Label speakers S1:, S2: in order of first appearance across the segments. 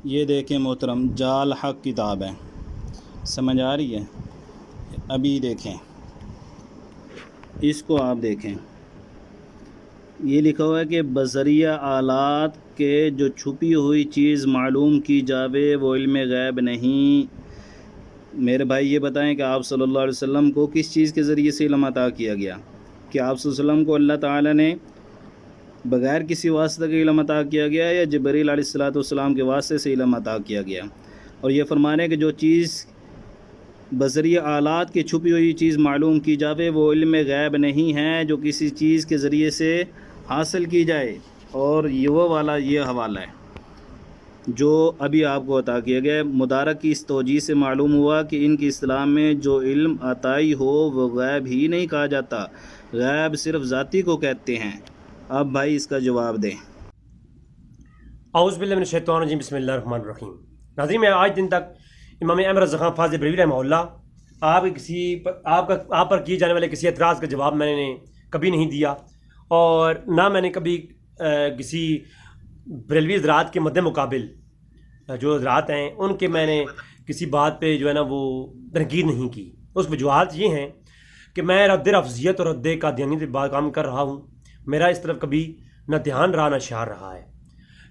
S1: یہ دیکھیں محترم، جال حق کتاب ہے، سمجھ آ رہی ہے؟ ابھی دیکھیں اس کو، آپ دیکھیں یہ لکھا ہوا ہے کہ بذریعہ آلات کے جو چھپی ہوئی چیز معلوم کی جاوے وہ علم غیب نہیں۔ میرے بھائی یہ بتائیں کہ آپ صلی اللہ علیہ وسلم کو کس چیز کے ذریعے سے علم عطا کیا گیا؟ کہ آپ صلی اللہ علیہ وسلم کو اللہ تعالی نے بغیر کسی واسطے کے علم عطا کیا گیا یا جبریل علیہ السلام کے واسطے سے علم عطا کیا گیا؟ اور یہ فرمانے ہیں کہ جو چیز بذریعہ آلات کی چھپی ہوئی چیز معلوم کی جاوے وہ علم غیب نہیں ہے جو کسی چیز کے ذریعے سے حاصل کی جائے۔ اور یہ وہ والا یہ حوالہ ہے جو ابھی آپ کو عطا کیا گیا ہے۔ مدارک کی اس توجیہ سے معلوم ہوا کہ ان کی اصطلاح میں جو علم عطائی ہو وہ غیب ہی نہیں کہا جاتا، غیب صرف ذاتی کو کہتے ہیں۔ اب بھائی اس کا جواب دیں۔
S2: اعوذ باللہ من الشیطان الرجیم، بسم اللہ الرحمن الرحیم۔ ناظرین، میں آج دن تک امام احمد رضا خان فاضل بریلوی رحمہ اللہ آپ پر کیے جانے والے کسی اعتراض کا جواب میں نے کبھی نہیں دیا، اور نہ میں نے کبھی کسی بریلوی حضرات کے مد مقابل جو حضرات ہیں ان کے میں نے کسی بات پہ جو ہے نا وہ تنقید نہیں کی۔ اس وجوہات یہ ہیں کہ میں رد رفضیت اور رد قادیانیت پہ بات کام کر رہا ہوں، میرا اس طرف کبھی نہ دھیان رہا نہ شعار رہا ہے،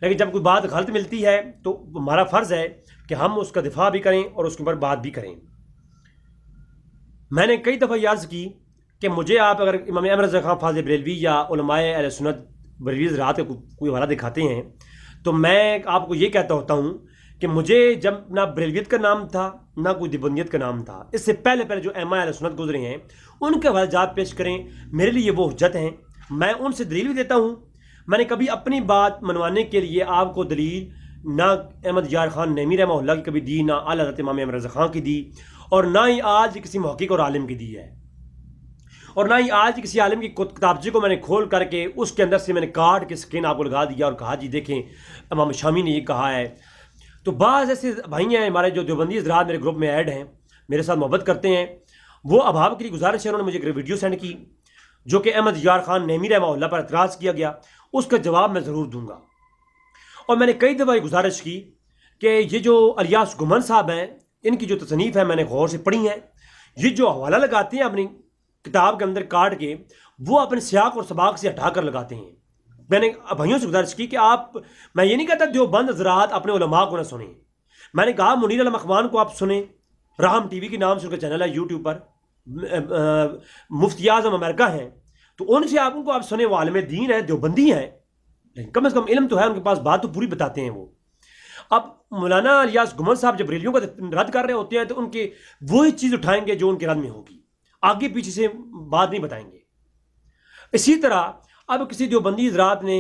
S2: لیکن جب کوئی بات غلط ملتی ہے تو ہمارا فرض ہے کہ ہم اس کا دفاع بھی کریں اور اس کے اوپر بات بھی کریں۔ میں نے کئی دفعہ یہ عرض کی کہ مجھے آپ اگر امام احمد رضا خان فاضل بریلوی یا علماء اہل سنت بریلوی حضرات کا کوئی حوالہ دکھاتے ہیں تو میں آپ کو یہ کہتا ہوتا ہوں کہ مجھے جب نہ بریلویت کا نام تھا نہ کوئی دیوبندیت کا نام تھا، اس سے پہلے جو ائمہ اہل سنت گزرے ہیں ان کے حوالہ جات پیش کریں، میرے لیے وہ حجت ہیں، میں ان سے دلیل بھی دیتا ہوں۔ میں نے کبھی اپنی بات منوانے کے لیے آپ کو دلیل نہ احمد یار خان نعیمی رحمہ اللہ کی کبھی دی، نہ اعلیٰ حضرت امام احمد رضا خان کی دی، اور نہ ہی آج کسی محقق اور عالم کی دی ہے، اور نہ ہی آج کسی عالم کی کتابچے کو میں نے کھول کر کے اس کے اندر سے میں نے کاٹ کے سکرین آپ کو لگا دیا اور کہا جی دیکھیں امام شامی نے یہ کہا ہے۔ تو بعض ایسے بھائی ہیں ہمارے جو دیوبندی حضرات میرے گروپ میں ایڈ ہیں، میرے ساتھ محبت کرتے ہیں، وہ اب آپ کے لیے گزارش ہے، انہوں نے مجھے ایک ویڈیو سینڈ کی جو کہ احمد یار خان نعیمی رحمہ اللہ پر اعتراض کیا گیا، اس کا جواب میں ضرور دوں گا۔ اور میں نے کئی دفعہ یہ گزارش کی کہ یہ جو الیاس گمن صاحب ہیں، ان کی جو تصنیف ہے میں نے غور سے پڑھی ہیں، یہ جو حوالہ لگاتے ہیں اپنی کتاب کے اندر کاٹ کے، وہ اپنے سیاق اور سباق سے ہٹا کر لگاتے ہیں۔ میں نے بھائیوں سے گزارش کی کہ میں یہ نہیں کہتا دیوبند حضرات اپنے علماء کو نہ سنیں، میں نے کہا منیر علم اخوان کو آپ سنیں، راہم ٹی وی کے نام سے ان کا چینل ہے یوٹیوب پر، مفتی اعظم امریکہ ہیں، تو ان سے ان کو آپ سنیں، وہ عالم دین ہے، دیوبندی ہیں، لیکن کم از کم علم تو ہے ان کے پاس، بات تو پوری بتاتے ہیں وہ۔ اب مولانا الیاس گمن صاحب جب بریلیوں کا رد کر رہے ہوتے ہیں تو ان کے وہی چیز اٹھائیں گے جو ان کے رد میں ہوگی، آگے پیچھے سے بات نہیں بتائیں گے۔ اسی طرح اب کسی دیوبندی حضرات نے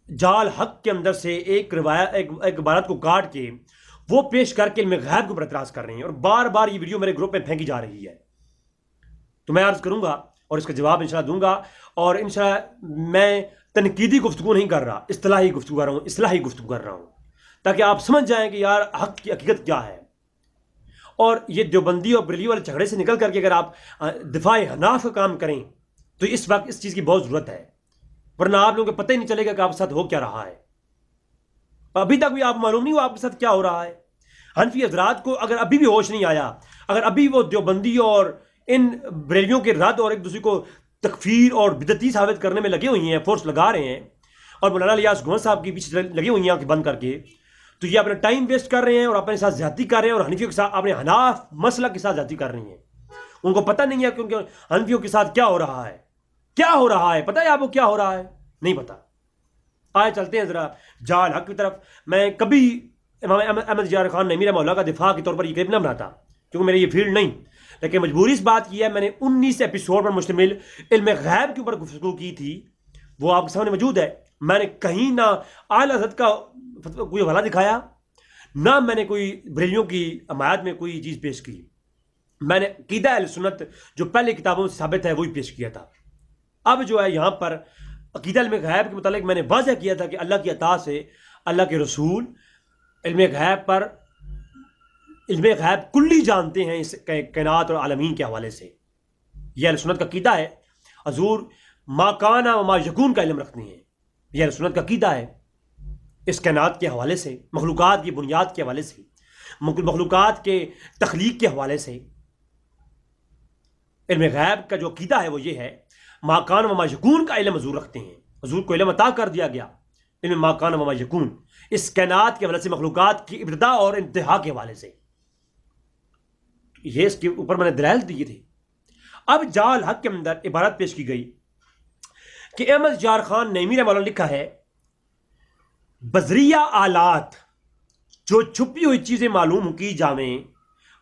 S2: جال حق کے اندر سے ایک عبارت کو کاٹ کے وہ پیش کر کے علم غیب کے اوپر اعتراض کر رہے ہیں، اور بار بار یہ ویڈیو میرے گروپ میں پھینکی جا رہی ہے۔ تو میں عرض کروں گا اور اس کا جواب انشاءاللہ دوں گا، اور انشاءاللہ میں تنقیدی گفتگو نہیں کر رہا، اصطلاحی گفتگو کر رہا ہوں، اصلاحی گفتگو کر رہا ہوں، تاکہ آپ سمجھ جائیں کہ یار حق کی حقیقت کیا ہے۔ اور یہ دیوبندی اور بریلوی والے جھگڑے سے نکل کر کے اگر آپ دفاع حناف کا کام کریں تو اس وقت اس چیز کی بہت ضرورت ہے، ورنہ آپ لوگوں کو پتہ ہی نہیں چلے گا کہ آپ کے ساتھ ہو کیا رہا ہے، ابھی تک بھی آپ معلوم نہیں ہو آپ کے ساتھ کیا ہو رہا ہے۔ حنفی حضرات کو اگر ابھی بھی ہوش نہیں آیا، اگر ابھی وہ دیوبندی اور ان بریلیوں کے رد اور ایک دوسرے کو تکفیر اور بدعتی ثابت کرنے میں لگے ہوئی ہیں، فورس لگا رہے ہیں، اور مولانا الیاس گمن صاحب کے پیچھے لگے ہوئی ہیں آنکھیں بند کر کے، تو یہ اپنا ٹائم ویسٹ کر رہے ہیں اور اپنے ساتھ زیادتی کر رہے ہیں، اور حنفیوں کے ساتھ اپنے حناف مسلک کے ساتھ زیادتی کر رہی ہیں۔ ان کو پتہ نہیں ہے کہ ان کے حنفیوں کے ساتھ کیا ہو رہا ہے، کیا ہو رہا ہے، پتہ ہے آپ کو کیا ہو رہا ہے؟ نہیں پتہ۔ آئے چلتے ہیں ذرا جال حق کی طرف۔ میں کبھی امام احمد یار خان نعیمی رحمہ اللہ کا دفاع کے طور پر یہ کلپ نہ بناتا کیونکہ میری یہ فیلڈ نہیں، لیکن مجبوری اس بات کی ہے، میں نے 19 ایپیسوڈ پر مشتمل علم غیب کے اوپر گفتگو کی تھی، وہ آپ کے سامنے موجود ہے۔ میں نے کہیں نہ اعلیٰ حضرت کا کوئی حوالہ دکھایا، نہ میں نے کوئی بریلیوں کی حمایت میں کوئی چیز پیش کی، میں نے عقیدہ اہل سنت جو پہلے کتابوں سے ثابت ہے وہی پیش کیا تھا۔ اب جو ہے یہاں پر عقیدہ علم غیب کے متعلق میں نے واضح کیا تھا کہ اللہ کی عطا سے اللہ کے رسول علم غیب پر علم غیب کلی جانتے ہیں اس کائنات اور عالمین کے حوالے سے، یہ اہل سنت کا عقیدہ ہے۔ حضور ما کان و ما یکون کا علم رکھتے ہیں، یہ اہل سنت کا عقیدہ ہے۔ اس کائنات کے حوالے سے، مخلوقات کی بنیاد کے حوالے سے، مخلوقات کے تخلیق کے حوالے سے علم غیب کا جو عقیدہ ہے وہ یہ ہے، ما کان و ما یکون کا علم حضور رکھتے ہیں. حضور کو علم عطا کر دیا گیا علم ما کان و ما یکون، اس کائنات کے حوالے سے، مخلوقات کی ابتدا اور انتہا کے حوالے سے. یہ اس کے اوپر میں نے دلائل دیے تھے. اب جال حق کے اندر عبارت پیش کی گئی کہ احمد جار خان نعیمی رحمہ اللہ نے لکھا ہے، بذریعہ آلات جو چھپی ہوئی چیزیں معلوم کی جاویں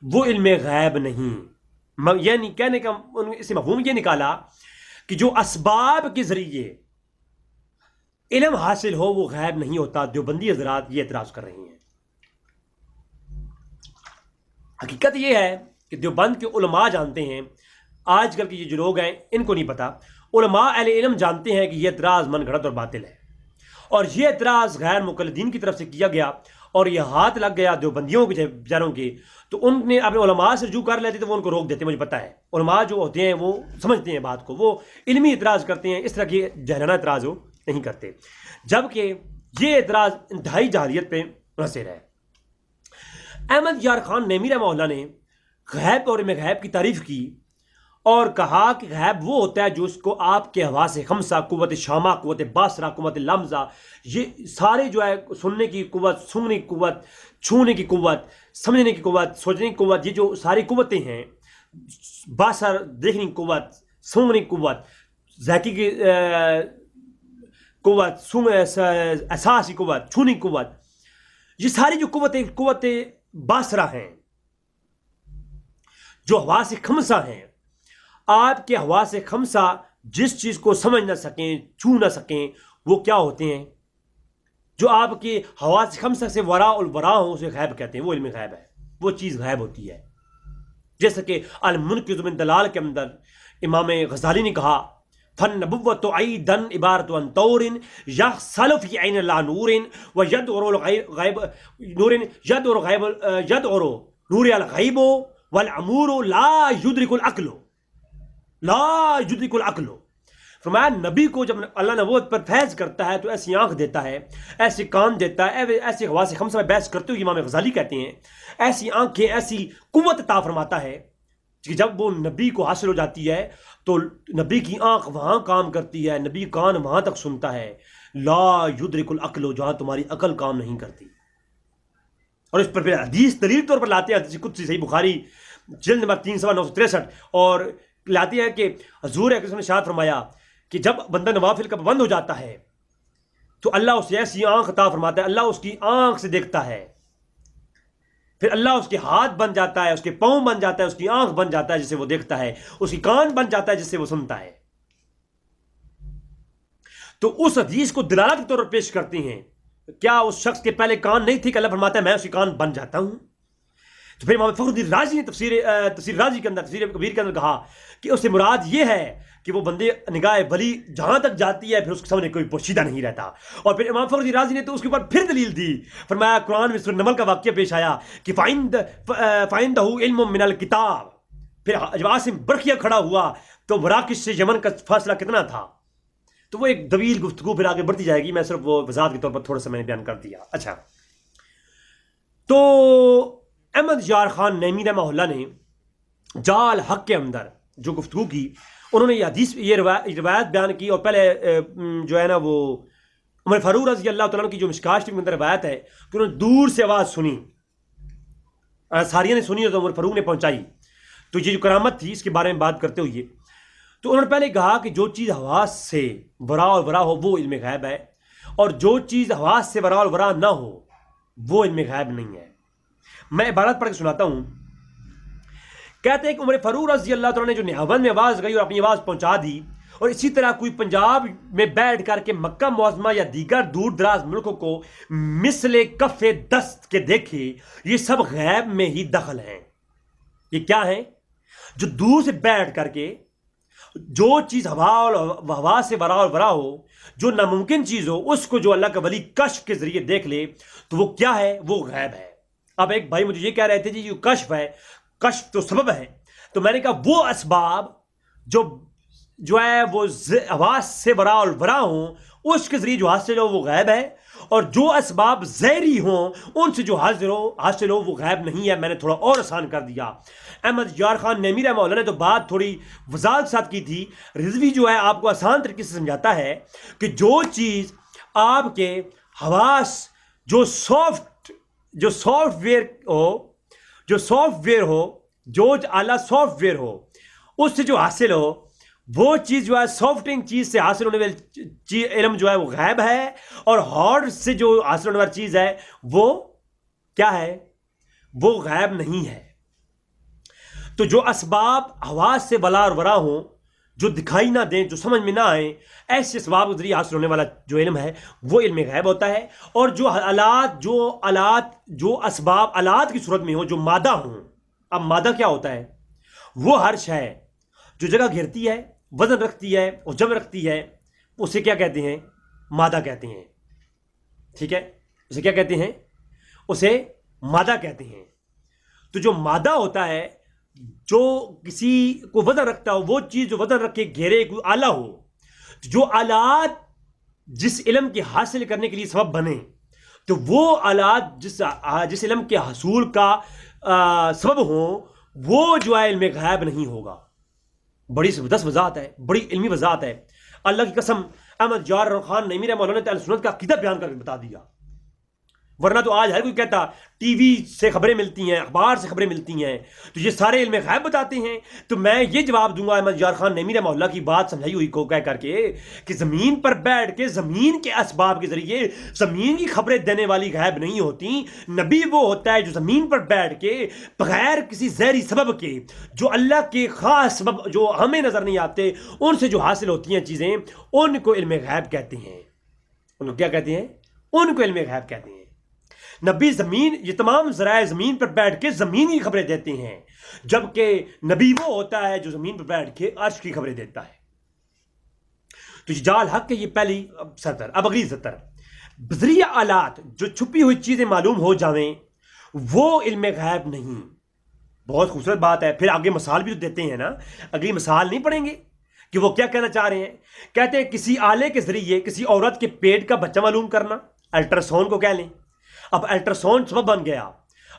S2: وہ علم غیب نہیں. یعنی کہنے کا اس سے مفہوم یہ نکالا کہ جو اسباب کے ذریعے علم حاصل ہو وہ غیب نہیں ہوتا. دیوبندی حضرات یہ اعتراض کر رہی ہیں. حقیقت یہ ہے کہ دیوبند کے علماء جانتے ہیں، آج کل کے یہ جو لوگ ہیں ان کو نہیں پتا، علماء اہل علم جانتے ہیں کہ یہ اعتراض من گھڑت اور باطل ہے، اور یہ اعتراض غیر مقلدین کی طرف سے کیا گیا اور یہ ہاتھ لگ گیا دیوبندیوں کے بیچاروں کے، تو ان نے اپنے علماء سے رجوع کر لیتے تو وہ ان کو روک دیتے. مجھے پتا ہے علماء جو ہوتے ہیں وہ سمجھتے ہیں بات کو، وہ علمی اعتراض کرتے ہیں، اس طرح کی جہلانہ اعتراض وہ نہیں کرتے، جبکہ یہ اعتراض انتہائی جہلیت پہ منحصر ہے. احمد یار خان نعیمی رحمہ اللہ نے غیب اور علم غیب کی تعریف کی اور کہا کہ غیب وہ ہوتا ہے جو اس کو آپ کے حواس خمسہ، قوت شامہ، قوت باصرہ، قوت لمزہ، یہ سارے جو ہے سننے کی قوت، سونگنے کی قوت، چھونے کی قوت، سمجھنے کی قوت، سوچنے کی قوت، یہ جو ساری قوتیں ہیں، باصر دیکھنے کی قوت، سونگنے کی قوت، ذائقے کی قوت، احساس کی قوت، چھونے کی قوت، یہ ساری جو قوت باصرہ ہیں، جو حواس خمسہ ہیں، آپ کے حواس خمسہ جس چیز کو سمجھ نہ سکیں، چھو نہ سکیں، وہ کیا ہوتے ہیں؟ جو آپ کے حواس خمسہ سے وراء الوراء ہوں اسے غیب کہتے ہیں، وہ علم غیب ہے، وہ چیز غیب ہوتی ہے. جیسا کہ المنقذ من دلال کے اندر امام غزالی نے کہا، فن نبوت عیدن عبارت عن طور یخسل فی عین اللہ نور ویدعر الغیب نور یدعر غیب یدعر نور الغیب والعمور لا یدرک العقل، لا یدرک العقل. فرمایا نبی کو جب اللہ نبوت پر فیض کرتا ہے تو ایسی آنکھ دیتا ہے، ایسے کان دیتا ہے، ایسے حواس خمسہ میں بحث کرتے ہوئے امام غزالی کہتے ہیں ایسی آنکھیں، ایسی قوت عطا فرماتا ہے کہ جب وہ نبی کو حاصل ہو جاتی ہے تو نبی کی آنکھ وہاں کام کرتی ہے، نبی کان وہاں تک سنتا ہے، لا یدرک العقل، جہاں تمہاری عقل کام نہیں کرتی. اور اس پر پھر حدیث دلیل طور پر لاتے ہیں، حدیث قدسی صحیح بخاری جلد نمبر 3/963، اور لاتے ہیں کہ حضور اکرم نے ارشاد فرمایا کہ جب بندہ نوافل کا پابند ہو جاتا ہے تو اللہ اسے ایسی آنکھ عطا فرماتا ہے، اللہ اس کی آنکھ سے دیکھتا ہے، پھر اللہ اس کے ہاتھ بن جاتا ہے، اس کے پاؤں بن جاتا ہے، اس کی آنکھ بن جاتا ہے جس سے وہ دیکھتا ہے، اس کی کان بن جاتا ہے جس سے وہ سنتا ہے. تو اس حدیث کو دلالت کے طور پر پیش کرتے ہیں. کیا اس شخص کے پہلے کان نہیں تھے کہ اللہ فرماتا ہے میں اس کی کان بن جاتا ہوں؟ تو پھر امام فخر الدین رازی نے تفسیر رازی کے اندر، تفسیر کبیر کے اندر کہا کہ اس سے مراد یہ ہے کہ وہ بندے نگاہ ولی جہاں تک جاتی ہے پھر اس کے سامنے کوئی پوشیدہ نہیں رہتا. اور پھر امام فخر الدین رازی نے تو اس کے اوپر پھر دلیل دی، فرمایا قرآن میں سورہ نمل کا واقعہ پیش آیا کہ فَعِندَهُ عِلْمٌ مِّنَ الْكِتَابِ. پھر جب عاصم برقیہ کھڑا ہوا تو مراکش سے یمن کا فاصلہ کتنا تھا؟ تو وہ ایک طویل گفتگو پھر آگے بڑھتی جائے گی، میں صرف وہ وضاحت کے طور پر تھوڑا سا میں نے بیان کر دیا. اچھا، تو احمد یار خان نعیمی رحمہ اللہ نے جال حق کے اندر جو گفتگو کی، انہوں نے یہ حدیث، یہ روایت بیان کی، اور پہلے جو ہے نا وہ عمر فاروق رضی اللہ تعالیٰ کی جو مشکاہ شریف کے اندر روایت ہے کہ انہوں نے دور سے آواز سنی، ساریہ نے سنی تو عمر فاروق نے پہنچائی. تو یہ جو کرامت تھی اس کے بارے میں بات کرتے ہوئے تو انہوں نے پہلے کہا کہ جو چیز حواس سے وراء اور وراء ہو وہ علم غیب ہے، اور جو چیز حواس سے وراء اور وراء نہ ہو وہ علم غیب نہیں ہے. میں عبارت پڑھ کے سناتا ہوں. کہتے ہیں کہ عمر فاروق رضی اللہ تعالیٰ نے جو نیاون میں آواز گئی اور اپنی آواز پہنچا دی، اور اسی طرح کوئی پنجاب میں بیٹھ کر کے مکہ معظمہ یا دیگر دور دراز ملکوں کو مثل کف دست کے دیکھے، یہ سب غیب میں ہی دخل ہیں. یہ کیا ہیں؟ جو دور سے بیٹھ کر کے جو چیز ہوا سے وراء اور وراء ہو، جو ناممکن چیز ہو، اس کو جو اللہ کا ولی کشف کے ذریعے دیکھ لے تو وہ کیا ہے؟ وہ غیب ہے. اب ایک بھائی مجھے یہ کہہ رہے تھے جی یہ کشف ہے، کشف تو سبب ہے. تو میں نے کہا وہ اسباب جو ہے وہ حواس سے وراء اور وراء ہوں، اس کے ذریعے جو حاصل ہو وہ غیب ہے، اور جو اسباب ظاہری ہوں ان سے جو حاصل ہو وہ غیب نہیں ہے. میں نے تھوڑا اور آسان کر دیا. احمد یار خان نیمی رحمہ اللہ نے تو بات تھوڑی وضاحت کے ساتھ کی تھی. رضوی جو ہے آپ کو آسان طریقے سے سمجھاتا ہے کہ جو چیز آپ کے حواس جو سافٹ ویئر ہو جو اعلیٰ سافٹ ویئر ہو اس سے جو حاصل ہو وہ چیز جو ہے سافٹنگ چیز سے حاصل ہونے والی علم جو ہے وہ غیب ہے, اور ہارڈ سے جو حاصل ہونے والی چیز ہے وہ کیا ہے, وہ غیب نہیں ہے. تو جو اسباب حواس سے ولا اور ورا ہوں, جو دکھائی نہ دیں, جو سمجھ میں نہ آئیں, ایسے اسباب کے ذریعے حاصل ہونے والا جو علم ہے وہ علم غیب ہوتا ہے. اور جو اسباب آلات کی صورت میں ہوں, جو مادہ ہوں. اب مادہ کیا ہوتا ہے؟ وہ ہر شے جو جگہ گھیرتی ہے, وزن رکھتی ہے اور جمع رکھتی ہے, اسے کیا کہتے ہیں؟ مادہ کہتے ہیں. ٹھیک ہے, اسے کیا کہتے ہیں؟ اسے مادہ کہتے ہیں. تو جو مادہ ہوتا ہے جو کسی کو وزن رکھتا ہو, وہ چیز جو وزن رکھ کے گھیرے, کوئی آلہ ہو, جو آلات جس علم کے حاصل کرنے کے لیے سبب بنے, تو وہ آلات جس علم کے حصول کا سبب ہوں وہ جو ہے علم غیب نہیں ہوگا. بڑی زبردست وضاحت ہے, بڑی علمی وضاحت ہے. اللہ کی قسم احمد یار خان نیمی رحمہ اللہ نے اہل سنت کا عقیدہ بیان کر کے بتا دیا. ورنہ تو آج ہر کوئی کہتا ٹی وی سے خبریں ملتی ہیں, اخبار سے خبریں ملتی ہیں, تو یہ سارے علم غیب بتاتے ہیں. تو میں یہ جواب دوں گا احمد یار خان نیمی رحمہ اللہ کی بات سمجھائی ہوئی کو کہہ کر کے کہ زمین پر بیٹھ کے زمین کے اسباب کے ذریعے زمین کی خبریں دینے والی غیب نہیں ہوتی. نبی وہ ہوتا ہے جو زمین پر بیٹھ کے بغیر کسی ظاہری سبب کے, جو اللہ کے خاص سبب جو ہمیں نظر نہیں آتے, ان سے جو حاصل ہوتی ہیں چیزیں, ان کو علم غیب کہتے ہیں. ان کو کیا کہتے ہیں؟ ان کو علم غیب کہتے ہیں. نبی یہ تمام ذرائع زمین پر بیٹھ کے زمین کی خبریں دیتے ہیں, جبکہ نبی وہ ہوتا ہے جو زمین پر بیٹھ کے عرش کی خبریں دیتا ہے. تو جال حق ہے یہ پہلی سطر. اب اگلی سطر, بذریعہ آلات جو چھپی ہوئی چیزیں معلوم ہو جاویں وہ علم غیب نہیں. بہت خوبصورت بات ہے. پھر آگے مثال بھی تو دیتے ہیں نا, اگلی مثال نہیں پڑھیں گے کہ وہ کیا کہنا چاہ رہے ہیں. کہتے ہیں کسی آلے کے ذریعے کسی عورت کے پیٹ کا بچہ معلوم کرنا, الٹراساؤنڈ کو کہہ لیں. اب الٹراساؤنڈ سبب بن گیا.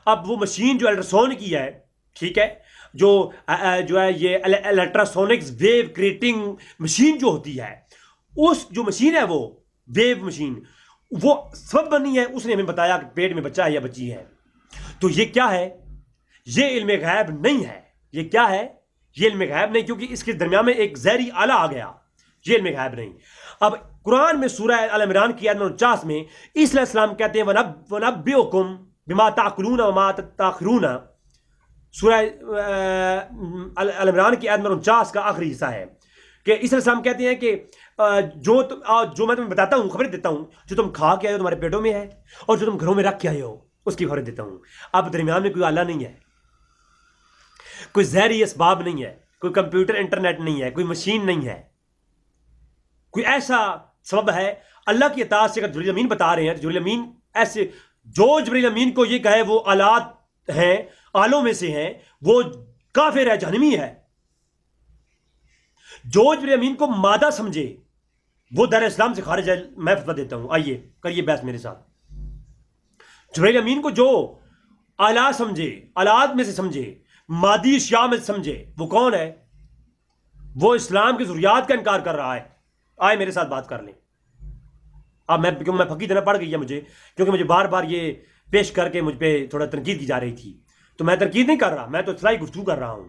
S2: اب وہ مشین جو الٹراساؤنڈ کی ہے, ٹھیک ہے, جو ہے یہ الٹراسونکس ویو کریٹنگ مشین جو ہوتی ہے, اس جو مشین ہے وہ ویو مشین, وہ سبب بنی ہے. اس نے ہمیں بتایا کہ پیٹ میں بچہ ہے یا بچی ہے. تو یہ کیا ہے؟ یہ علم غیب نہیں ہے. یہ کیا ہے؟ یہ علم غیب نہیں, کیونکہ اس کے درمیان میں ایک ظاہری آلہ آ گیا. یہ علم غیب نہیں. اب قرآن میں سورہ ال عمران کی آیت 49 میں عیسی علیہ السلام کہتے ہیں وَنَبِّئُكُم بِمَا تَأْكُلُونَ وَمَا تَأْخِرُونَ. سورہ ال عمران کی آیت 49 کا آخری حصہ ہے کہ عیسی علیہ السلام کہتے ہیں کہ جو میں تمہیں بتاتا ہوں, خبریں دیتا ہوں, جو تم کھا کے آئے ہو تمہارے پیٹوں میں ہے, اور جو تم گھروں میں رکھ کے آئے ہو اس کی خبریں دیتا ہوں. اب درمیان میں کوئی آلہ نہیں ہے, کوئی ظاہری اسباب نہیں ہے, کوئی کمپیوٹر انٹرنیٹ نہیں ہے, کوئی مشین نہیں ہے, کوئی ایسا سبب ہے. اللہ کی اطاعت سے اگر جبریل امین بتا رہے ہیں, جبریل امین ایسے, جو جبریل امین کو یہ کہے وہ آلات ہیں, آلوں میں سے ہیں, وہ کافر ہے, جہنمی ہے. جو جبریل امین کو مادہ سمجھے وہ دار اسلام سے خارج ہے. میں فتویٰ دیتا ہوں, آئیے کریے بحث میرے ساتھ. جبریل امین کو جو آلات سمجھے, آلات میں سے سمجھے, مادی اشیاء میں سمجھے, وہ کون ہے؟ وہ اسلام کی ضروریات کا انکار کر رہا ہے. آئے میرے ساتھ بات کر لیں. اب میں پھکی دینا پڑ گئی ہے مجھے, کیونکہ مجھے بار بار یہ پیش کر کے مجھ پہ تھوڑا تنقید کی جا رہی تھی. تو میں تنقید نہیں کر رہا, میں تو اصلاحی گفتگو کر رہا ہوں.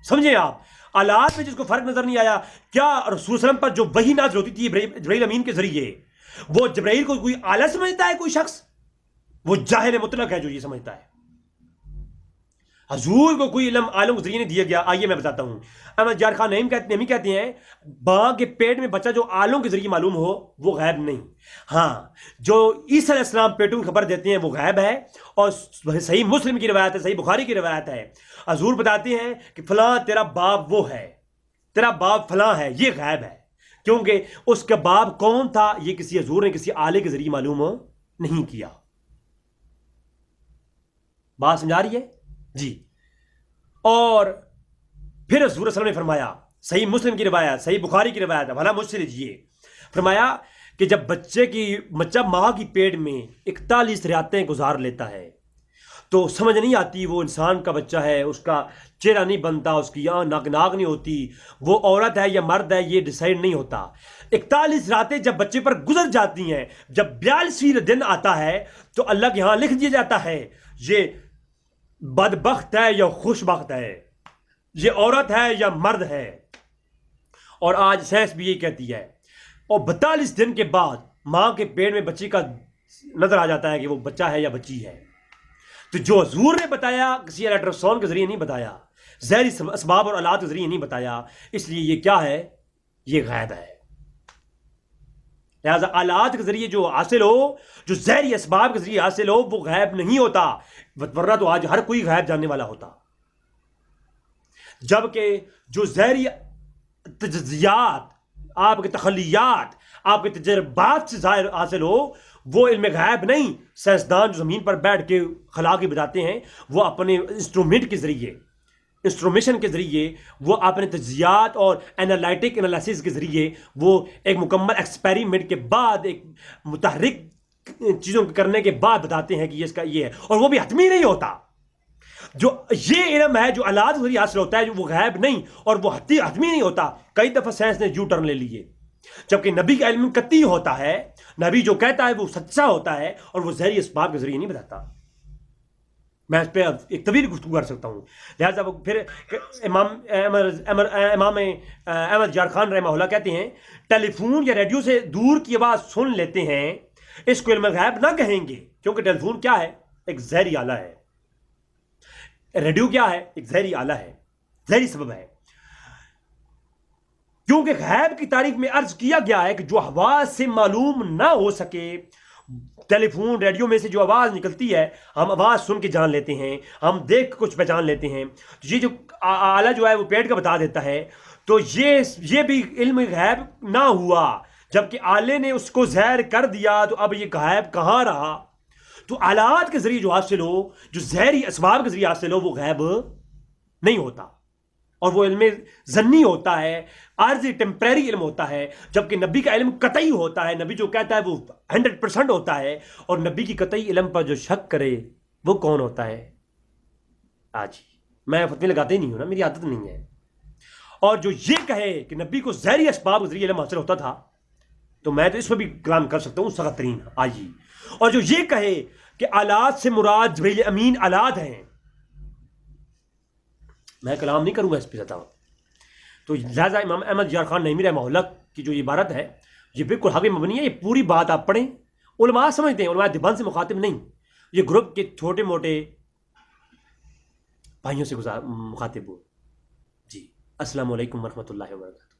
S2: سمجھیں آپ, آلات میں جس کو فرق نظر نہیں آیا, کیا رسول صلی اللہ علیہ وسلم پر جو وحی نازل ہوتی تھی جبرائیل امین کے ذریعے, وہ جبرائیل کو کوئی آلہ سمجھتا ہے کوئی شخص؟ وہ جاہل مطلق ہے جو یہ سمجھتا ہے. حضور کو کوئی علم عالم کے ذریعے نہیں دیا گیا. آئیے میں بتاتا ہوں. احمد یار خان نعیمی کہتے ہیں ماں کے پیٹ میں بچہ جو عالم کے ذریعے معلوم ہو وہ غیب نہیں. ہاں, جو عیسی علیہ السلام پیٹوں کی خبر دیتے ہیں وہ غیب ہے, اور صحیح مسلم کی روایت ہے, صحیح بخاری کی روایت ہے. حضور بتاتے ہیں کہ فلاں تیرا باپ وہ ہے, تیرا باپ فلاں ہے, یہ غیب ہے. کیونکہ اس کا باپ کون تھا یہ کسی حضور نے کسی آلے کے ذریعے معلوم نہیں کیا. بات سمجھا رہی ہے جی؟ اور پھر حضور صلی اللہ علیہ وسلم نے فرمایا, صحیح مسلم کی روایت, صحیح بخاری کی روایت ہے, بھلا مجھ سے لیجیے, فرمایا کہ جب بچہ ماں کی پیٹ میں 41 راتیں گزار لیتا ہے تو سمجھ نہیں آتی وہ انسان کا بچہ ہے، اس کا چہرہ نہیں بنتا، اس کی ناک نہیں ہوتی، وہ عورت ہے یا مرد ہے یہ ڈیسائیڈ نہیں ہوتا۔ 41 راتیں جب بچے پر گزر جاتی ہیں، جب 42واں دن آتا ہے تو اللہ کے ہاں لکھ دیا جاتا ہے یہ بدبخت ہے یا خوش بخت ہے، یہ عورت ہے یا مرد ہے۔ اور آج سائنس بھی یہی کہتی ہے۔ اور 42 دن کے بعد ماں کے پیٹ میں بچے کا نظر آ جاتا ہے کہ وہ بچہ ہے یا بچی ہے۔ تو جو حضور نے بتایا کسی الٹراساؤنڈ کے ذریعے نہیں بتایا، ظاہری اسباب اور آلات کے ذریعے نہیں بتایا، اس لیے یہ کیا ہے؟ یہ غیب ہے۔ لہذا آلات کے ذریعے جو حاصل ہو، جو ظاہری اسباب کے ذریعے حاصل ہو، وہ غیب نہیں ہوتا، ورنہ تو آج ہر کوئی غیب جاننے والا ہوتا۔ جبکہ جو ظاہری تجزیات، آپ کے تخلیات، آپ کے تجربات سے ظاہر حاصل ہو، وہ علم غیب نہیں۔ سائنسدان جو زمین پر بیٹھ کے خلا کے بتاتے ہیں، وہ اپنے انسٹرومنٹ کے ذریعے، انسٹرومیشن کے ذریعے، وہ اپنے تجزیات اور اینالائٹک انالیسس کے ذریعے، وہ ایک مکمل ایکسپیریمنٹ کے بعد، ایک متحرک چیزوں کے کرنے کے بعد بتاتے ہیں کہ یہ اس کا یہ ہے، اور وہ بھی حتمی نہیں ہوتا۔ جو یہ علم ہے جو آلات ذریعے حاصل ہوتا ہے، جو وہ غیب نہیں اور وہ حتمی نہیں ہوتا۔ کئی دفعہ سائنس نے یو ٹرن لے لیے، جبکہ نبی کا علم قطعی ہوتا ہے، نبی جو کہتا ہے وہ سچا ہوتا ہے، اور وہ ظاہری اسباب کے ذریعے نہیں بتاتا۔ میں اس پہ ایک طویل گفتگو کر سکتا ہوں۔ لہٰذا پھر امام احمد یار خان رحمہ اللہ کہتے ہیں ٹیلی فون یا ریڈیو سے دور کی آواز سن لیتے ہیں، اس کو علم غیب نہ کہیں گے، کیونکہ ٹیلی فون کیا ہے؟ ایک ظاہری آلہ ہے۔ ریڈیو کیا ہے؟ ایک ظاہری آلہ ہے، ظاہری سبب ہے۔ کیونکہ غیب کی تعریف میں عرض کیا گیا ہے کہ جو حواس سے معلوم نہ ہو سکے، ٹیلی فون ریڈیو میں سے جو آواز نکلتی ہے، ہم آواز سن کے جان لیتے ہیں، ہم دیکھ کے کچھ پہچان لیتے ہیں، یہ جو آلہ جو ہے وہ پیٹ کا بتا دیتا ہے، تو یہ بھی علم غیب نہ ہوا۔ جبکہ آلے نے اس کو ظاہر کر دیا تو اب یہ غیب کہاں رہا؟ تو آلات کے ذریعے جو حاصل ہو، جو ظاہری اسباب کے ذریعے حاصل ہو، وہ غیب نہیں ہوتا، اور وہ علم ظنی ہوتا ہے، عارضی ٹیمپریری علم ہوتا ہے۔ جبکہ نبی کا علم قطعی ہوتا ہے، نبی جو کہتا ہے وہ 100% ہوتا ہے، اور نبی کی قطعی علم پر جو شک کرے وہ کون ہوتا ہے؟ آج میں فتوی لگاتے ہی نہیں ہوں نا، میری عادت نہیں ہے۔ اور جو یہ کہے کہ نبی کو ظاہری اسباب کے ذریعے علم حاصل ہوتا تھا، تو میں تو اس پہ بھی کلام کر سکتا ہوں سخت ترین آج ہی۔ اور جو یہ کہے کہ آلات سے مراد جبریل امین آلات ہیں، میں کلام نہیں کروں گا اس پہ زیادہ۔ تو لہٰذا امام احمد یار خان نعیمی رحمہ اللہ کی جو عبارت ہے یہ بالکل حق مبنی ہے۔ یہ پوری بات آپ پڑھیں، علماء سمجھتے ہیں، علماء دیوبند سے مخاطب نہیں، یہ گروپ کے چھوٹے موٹے بھائیوں سے مخاطب ہو۔ جی السلام علیکم ورحمۃ اللہ وبرکاتہ۔